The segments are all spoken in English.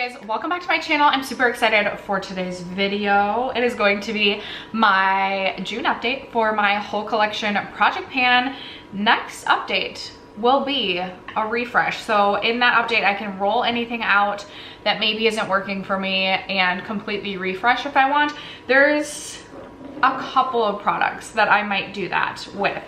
guys, welcome back to my channel. I'm super excited for today's video. It is going to be my June update for my whole collection project pan. Next update will be a refresh. So in that update, I can roll anything out that maybe isn't working for me and completely refresh if I want. There's a couple of products that I might do that with.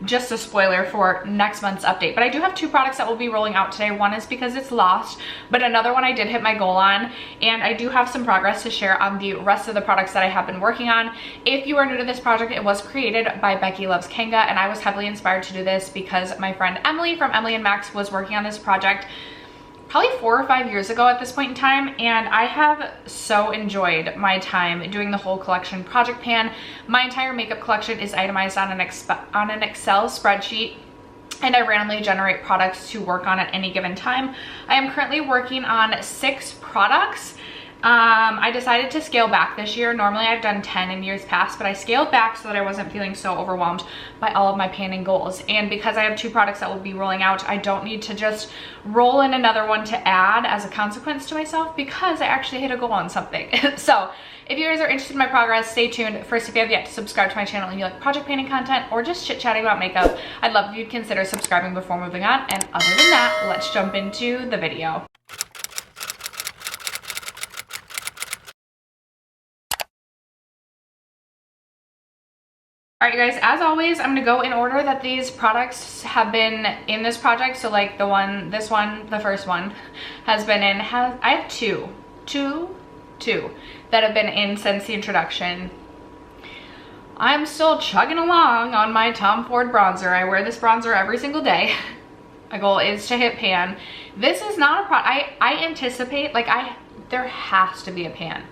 Just a spoiler for next month's update, but I do have two products that will be rolling out today. One is because it's lost, but another one I did hit my goal on, and I do have some progress to share on the rest of the products that I have been working on. If you are new to this project, it was created by Becky Loves Kanga, and I was heavily inspired to do this because my friend Emily from Emily and Max was working on this project probably 4 or 5 years ago at this point in time, and I have so enjoyed my time doing the whole collection project pan. My entire makeup collection is itemized on an Excel spreadsheet, and I randomly generate products to work on at any given time. I am currently working on 6 products. I decided to scale back this year. Normally I've done 10 in years past, but I scaled back so that I wasn't feeling so overwhelmed by all of my panning goals. And because I have 2 products that will be rolling out, I don't need to just roll in another one to add as a consequence to myself, because I actually hit a goal on something. So if you guys are interested in my progress, stay tuned. First, if you have yet to subscribe to my channel and you like project panning content or just chit-chatting about makeup, I'd love if you'd consider subscribing before moving on. And other than that, let's jump into the video. All right, you guys, as always, I'm gonna go in order that these products have been in this project. So like this one, the first one has been in, I have two that have been in since the introduction. I'm still chugging along on my Tom Ford bronzer. I wear this bronzer every single day. My goal is to hit pan. This is not a product, I anticipate, like there has to be a pan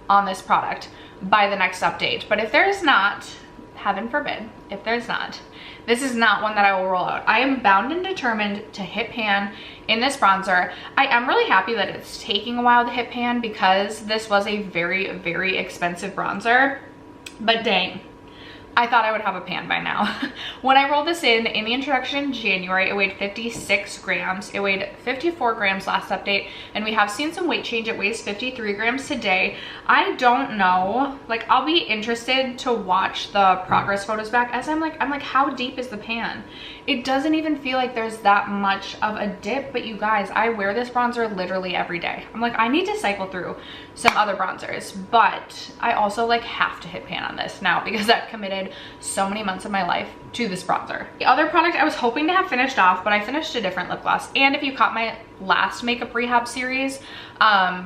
on this product by the next update. But if there's not, heaven forbid, if there's not, this is not one that I will roll out. I am bound and determined to hit pan in this bronzer. I am really happy that it's taking a while to hit pan because this was a very, very expensive bronzer, but dang, I thought I would have a pan by now. When I rolled this in the introduction in January, it weighed 56 grams. It weighed 54 grams last update, and we have seen some weight change. It weighs 53 grams today. I don't know, like I'll be interested to watch the progress photos back as I'm like, how deep is the pan? It doesn't even feel like there's that much of a dip, but you guys, I wear this bronzer literally every day. I'm like, I need to cycle through some other bronzers, but I also like have to hit pan on this now because I've committed so many months of my life to this bronzer. The other product I was hoping to have finished off, but I finished a different lip gloss. And if you caught my last makeup rehab series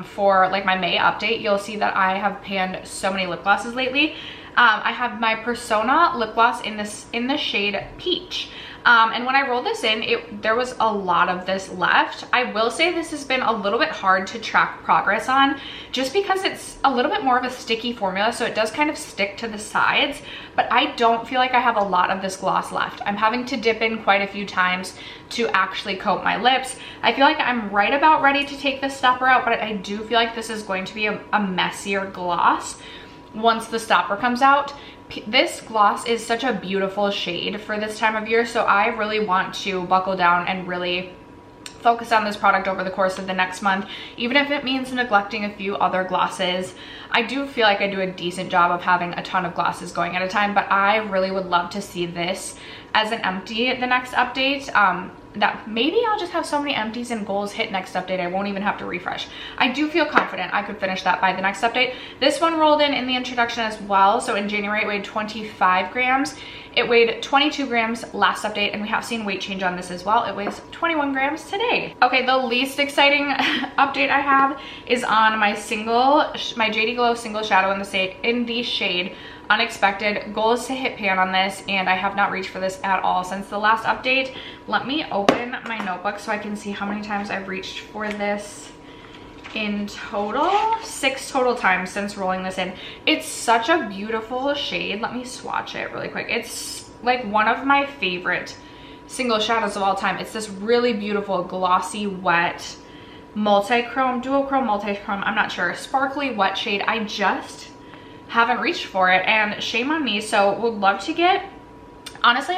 for like my May update, you'll see that I have panned so many lip glosses lately. I have my Persona lip gloss in the shade Peach. And when I rolled this in, there was a lot of this left. I will say this has been a little bit hard to track progress on just because it's a little bit more of a sticky formula, so it does kind of stick to the sides, but I don't feel like I have a lot of this gloss left. I'm having to dip in quite a few times to actually coat my lips. I feel like I'm right about ready to take this stopper out, but I do feel like this is going to be a messier gloss once the stopper comes out. This gloss is such a beautiful shade for this time of year, so I really want to buckle down and really focus on this product over the course of the next month, even if it means neglecting a few other glosses. I do feel like I do a decent job of having a ton of glosses going at a time, but I really would love to see this as an empty the next update. That maybe I'll just have so many empties and goals hit next update I won't even have to refresh. I do feel confident I could finish that by the next update. This one rolled in the introduction as well. So in January it weighed 25 grams. It weighed 22 grams last update, and we have seen weight change on this as well. It weighs 21 grams today. Okay, the least exciting update I have is on my JD Glow single shadow in the shade Unexpected. Goal is to hit pan on this, and I have not reached for this at all since the last update. Let me open my notebook so I can see how many times I've reached for this in total. 6 total times since rolling this in. It's such a beautiful shade. Let me swatch it really quick. It's like one of my favorite single shadows of all time. It's this really beautiful glossy wet multi-chrome, duochrome, multi-chrome, I'm not sure, sparkly wet shade. I just haven't reached for it, and shame on me. So would love to get, honestly,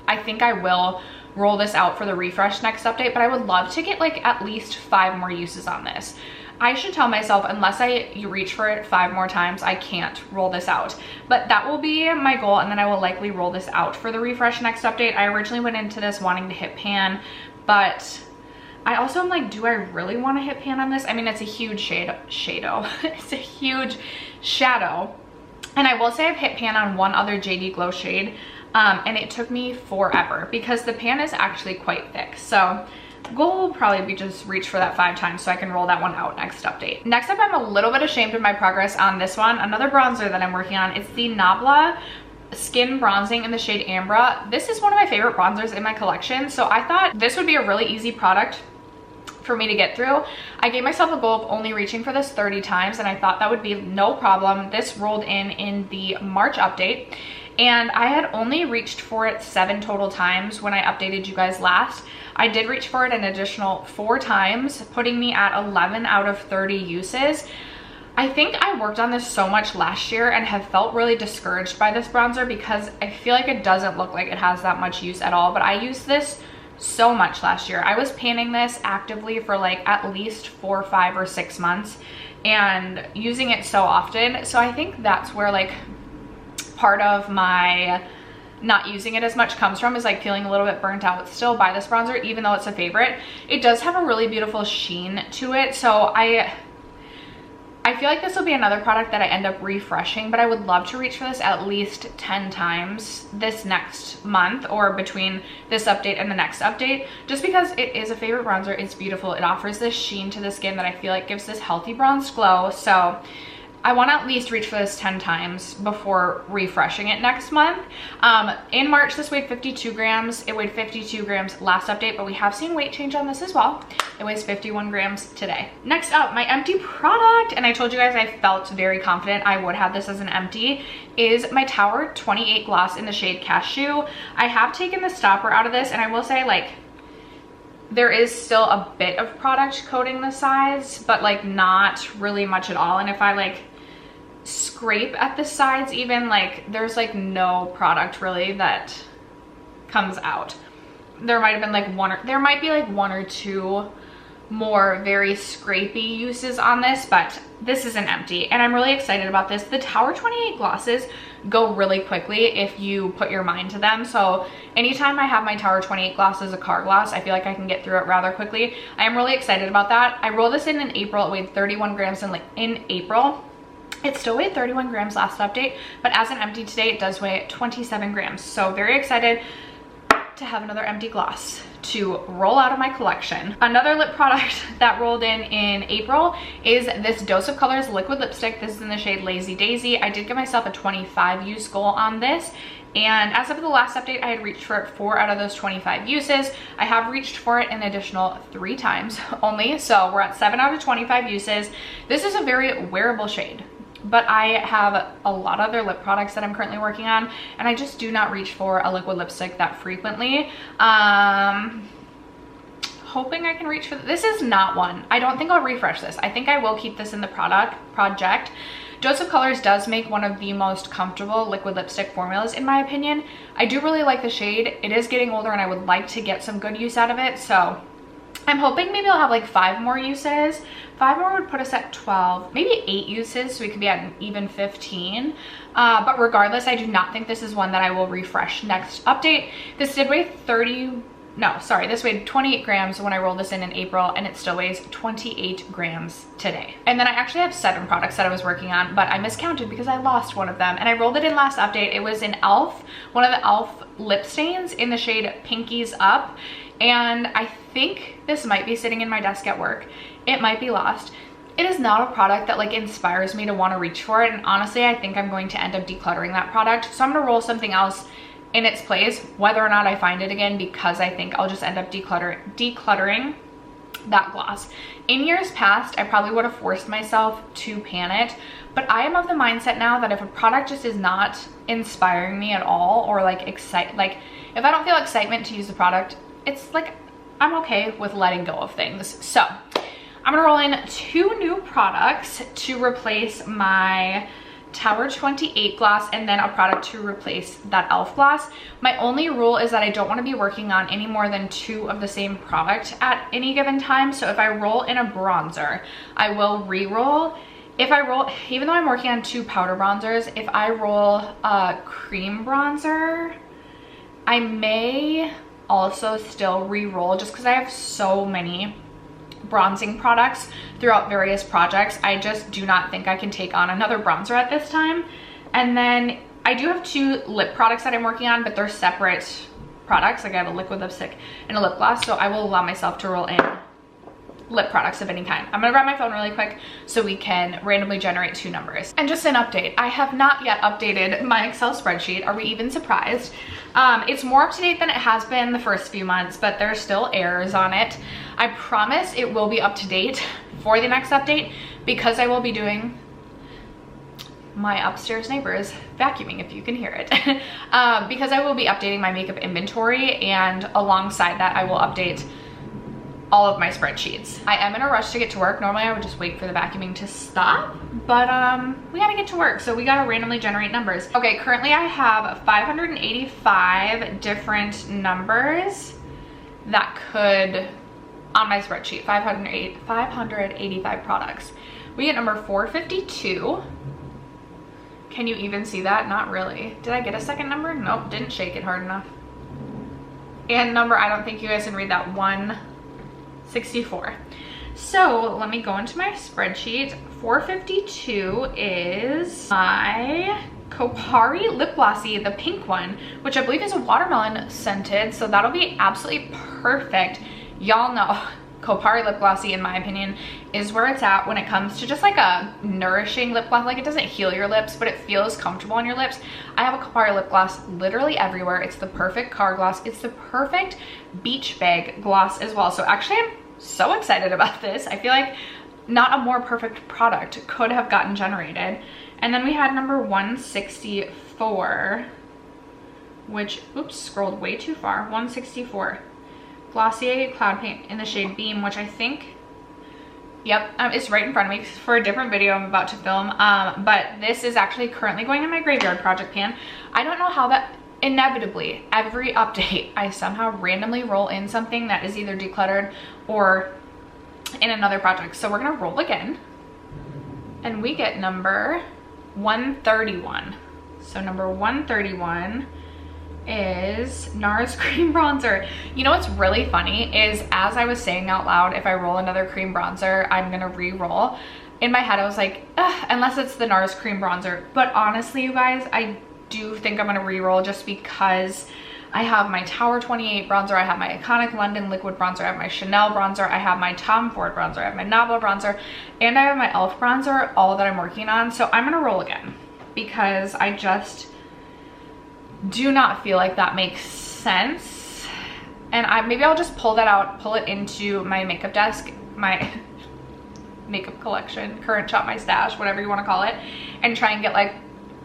I think I will roll this out for the refresh next update, but I would love to get like at least 5 more uses on this. I should tell myself, unless you reach for it 5 more times, I can't roll this out. But that will be my goal, and then I will likely roll this out for the refresh next update. I originally went into this wanting to hit pan, but I also am like, do I really want to hit pan on this? I mean, it's a huge shadow. It's a huge shadow. And I will say I've hit pan on one other JD Glow shade, and it took me forever because the pan is actually quite thick. So goal will probably be just reach for that 5 times so I can roll that one out next update. Next up, I'm a little bit ashamed of my progress on this one. Another bronzer that I'm working on. It's the Nabla Skin Bronzing in the shade Ambra. This is one of my favorite bronzers in my collection, so I thought this would be a really easy product for me to get through. I gave myself a goal of only reaching for this 30 times, and I thought that would be no problem. This rolled in the March update, and I had only reached for it 7 total times when I updated you guys last. I did reach for it an additional 4 times, putting me at 11 out of 30 uses. I think I worked on this so much last year and have felt really discouraged by this bronzer because I feel like it doesn't look like it has that much use at all, but I used this so much last year. I was panning this actively for like at least 4, 5, or 6 months and using it so often. So I think that's where like part of my not using it as much comes from, is like feeling a little bit burnt out still by this bronzer, even though it's a favorite. It does have a really beautiful sheen to it, so I feel like this will be another product that I end up refreshing, but I would love to reach for this at least 10 times this next month, or between this update and the next update, just because it is a favorite bronzer. It's beautiful. It offers this sheen to the skin that I feel like gives this healthy bronzed glow. So I want to at least reach for this 10 times before refreshing it next month. In March, this weighed 52 grams. It weighed 52 grams last update, but we have seen weight change on this as well. It weighs 51 grams today. Next up, my empty product, and I told you guys I felt very confident I would have this as an empty, is my Tower 28 gloss in the shade Cashew. I have taken the stopper out of this, and I will say, like, there is still a bit of product coating the sides, but like not really much at all. And if I like scrape at the sides even, like there's like no product really that comes out. There might have been like there might be like 1 or 2 more very scrapey uses on this, but this is an empty, and I'm really excited about this. The Tower 28 glosses go really quickly if you put your mind to them. So anytime I have my Tower 28 gloss as a car gloss, I feel like I can get through it rather quickly. I am really excited about that. I rolled this in April. It weighed 31 grams in April. It still weighed 31 grams last update, but as an empty today, it does weigh 27 grams. So very excited to have another empty gloss to roll out of my collection. Another lip product that rolled in April is this Dose of Colors liquid lipstick. This is in the shade Lazy Daisy. I did give myself a 25 use goal on this, and as of the last update, I had reached for it 4 out of those 25 uses. I have reached for it an additional 3 times only, so we're at 7 out of 25 uses. This is a very wearable shade, but I have a lot of other lip products that I'm currently working on, and I just do not reach for a liquid lipstick that frequently. Hoping I can reach for this. Is not one. I don't think I'll refresh this. I think I will keep this in the project. Dose of Colors does make one of the most comfortable liquid lipstick formulas in my opinion. I do really like the shade. It is getting older and I would like to get some good use out of it, so I'm hoping maybe I'll have like 5 more uses. 5 more would put us at 12, maybe 8 uses, so we could be at an even 15. But regardless, I do not think this is one that I will refresh next update. This did weigh this weighed 28 grams when I rolled this in April, and it still weighs 28 grams today. And then I actually have 7 products that I was working on, but I miscounted because I lost one of them, and I rolled it in last update. It was an e.l.f., one of the e.l.f. lip stains in the shade Pinkies Up, and I think this might be sitting in my desk at work. It might be lost. It is not a product that like inspires me to want to reach for it, and honestly I think I'm going to end up decluttering that product, so I'm gonna roll something else in its place, whether or not I find it again, because I think I'll just end up decluttering that gloss. In years past, I probably would have forced myself to pan it, but I am of the mindset now that if a product just is not inspiring me at all, or like if I don't feel excitement to use the product, it's like I'm okay with letting go of things. So I'm gonna roll in 2 new products to replace my Tower 28 gloss, and then a product to replace that e.l.f. gloss. My only rule is that I don't want to be working on any more than 2 of the same product at any given time. So if I roll in a bronzer, I will re-roll. If I roll, even though I'm working on 2 powder bronzers, if I roll a cream bronzer, I may also still re-roll, just because I have so many bronzing products throughout various projects. I just do not think I can take on another bronzer at this time. And then I do have 2 lip products that I'm working on, but they're separate products. Like I have a liquid lipstick and a lip gloss, so I will allow myself to roll in lip products of any kind. I'm gonna grab my phone really quick so we can randomly generate 2 numbers. And just an update, I have not yet updated my Excel spreadsheet. Are we even surprised? It's more up to date than it has been the first few months, but there's still errors on it. I promise it will be up to date for the next update, because I will be doing my upstairs neighbors vacuuming, if you can hear it. Because I will be updating my makeup inventory, and alongside that I will update all of my spreadsheets. I am in a rush to get to work. Normally I would just wait for the vacuuming to stop, but we gotta get to work, so we gotta randomly generate numbers. Okay, currently I have 585 different numbers that could, on my spreadsheet, 585 products. We get number 452. Can you even see that? Not really. Did I get a second number? Nope, didn't shake it hard enough. And number, I don't think you guys can read that, 164. So let me go into my spreadsheet. 452 is my Kopari lip glossy, the pink one, which I believe is a watermelon scented, so that'll be absolutely perfect. Y'all know Kopari lip glossy, in my opinion, is where it's at when it comes to just like a nourishing lip gloss. Like, it doesn't heal your lips, but it feels comfortable on your lips. I have a Kopari lip gloss literally everywhere. It's the perfect car gloss. It's the perfect beach bag gloss as well. So actually I'm so excited about this. I feel like not a more perfect product could have gotten generated. And then we had number 164, which, oops, scrolled way too far. 164. Glossier Cloud Paint in the shade Beam, which I think, yep, it's right in front of me for a different video I'm about to film. But this is actually currently going in my graveyard project pan. I don't know how that, inevitably, every update, I somehow randomly roll in something that is either decluttered or in another project. So we're gonna roll again, and we get number 131. So number 131 is NARS cream bronzer. You know what's really funny is, as I was saying out loud, if I roll another cream bronzer, I'm gonna re-roll. In my head I was like, unless it's the NARS cream bronzer. But honestly, you guys, I do think I'm gonna re-roll, just because I have my Tower 28 bronzer, I have my Iconic London liquid bronzer, I have my Chanel bronzer, I have my Tom Ford bronzer, I have my Nabla bronzer, and I have my e.l.f. bronzer, all that I'm working on. So I'm gonna roll again, because I just do not feel like that makes sense. And maybe I'll just pull that out, pull it into my makeup desk, my makeup collection, current shop, my stash, whatever you want to call it, and try and get like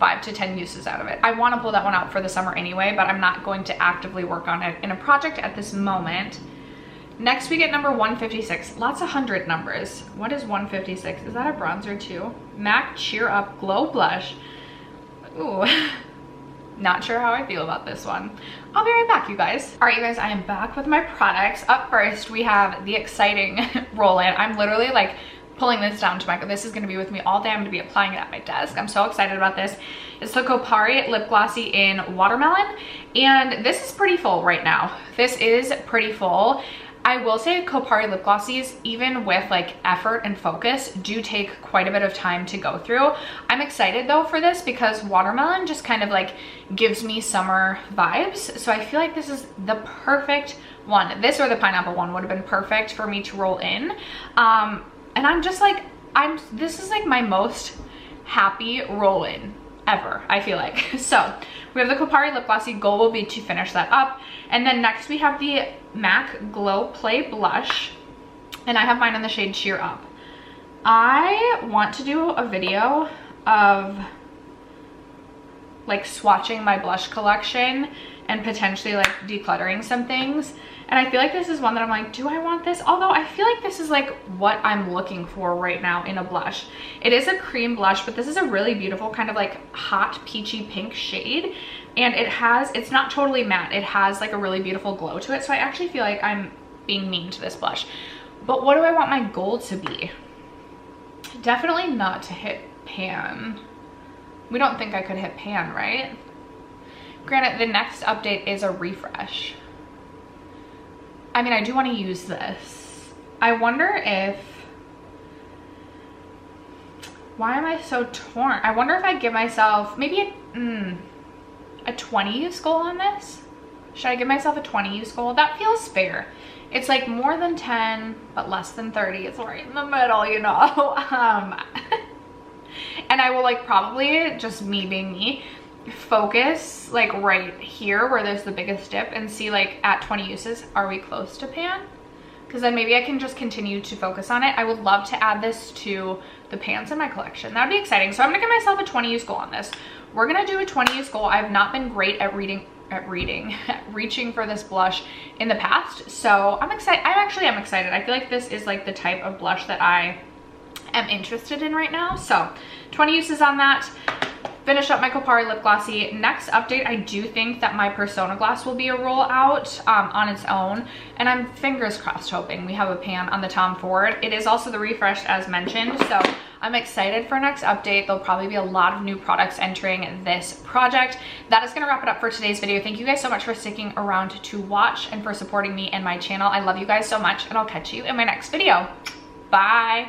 5 to 10 uses out of it. I want to pull that one out for the summer anyway, but I'm not going to actively work on it in a project at this moment. Next we get number 156. Lots of 100 numbers. What is 156? Is that a bronzer too? MAC Cheer Up Glow Blush. Ooh. Not sure how I feel about this one. I'll be right back, you guys. All right, you guys, I am back with my products. Up first, we have the exciting roll-in. I'm literally like pulling this down to my, this is gonna be with me all day. I'm gonna be applying it at my desk. I'm so excited about this. It's the Kopari Lip Glossy in Watermelon, and this is pretty full right now. This is pretty full. I will say Kopari lip glossies, even with like effort and focus, do take quite a bit of time to go through. I'm excited though for this, because Watermelon just kind of like gives me summer vibes. So I feel like this is the perfect one. This or the pineapple one would have been perfect for me to roll in. And I'm just like, this is like my most happy roll in ever, I feel like. So we have the Kopari lip glossy. Goal will be to finish that up. And then next we have the MAC Glow Play blush, and I have mine in the shade Cheer Up. I want to do a video of like swatching my blush collection and potentially like decluttering some things. And I feel like this is one that I'm like, do I want this? Although I feel like this is like what I'm looking for right now in a blush. It is a cream blush, but this is a really beautiful kind of like hot peachy pink shade. And it's not totally matte. It has like a really beautiful glow to it. So I actually feel like I'm being mean to this blush. But what do I want my goal to be? Definitely not to hit pan. We don't think I could hit pan, right? Granted, the next update is a refresh. I mean, I do want to use this. I wonder if, why am I so torn? I wonder if I give myself maybe a 20 use goal on this. Should I give myself a 20 use goal? That feels fair. It's like more than 10, but less than 30. It's right in the middle, you know? And I will like probably, just me being me, focus like right here where there's the biggest dip and see like at 20 uses, are we close to pan? Because then maybe I can just continue to focus on it. I would love to add this to the pans in my collection. That would be exciting. So I'm gonna give myself a 20 use goal on this. We're gonna do a 20 use goal. I've not been great at reaching for this blush in the past. So I'm excited. I'm excited. I feel like this is like the type of blush that I am interested in right now. So 20 uses on that. Finish up my Kopari Lip Glossy. Next update, I do think that my Persona Gloss will be a rollout on its own. And I'm fingers crossed hoping we have a pan on the Tom Ford. It is also the refresh as mentioned. So I'm excited for next update. There'll probably be a lot of new products entering this project. That is gonna wrap it up for today's video. Thank you guys so much for sticking around to watch and for supporting me and my channel. I love you guys so much and I'll catch you in my next video. Bye.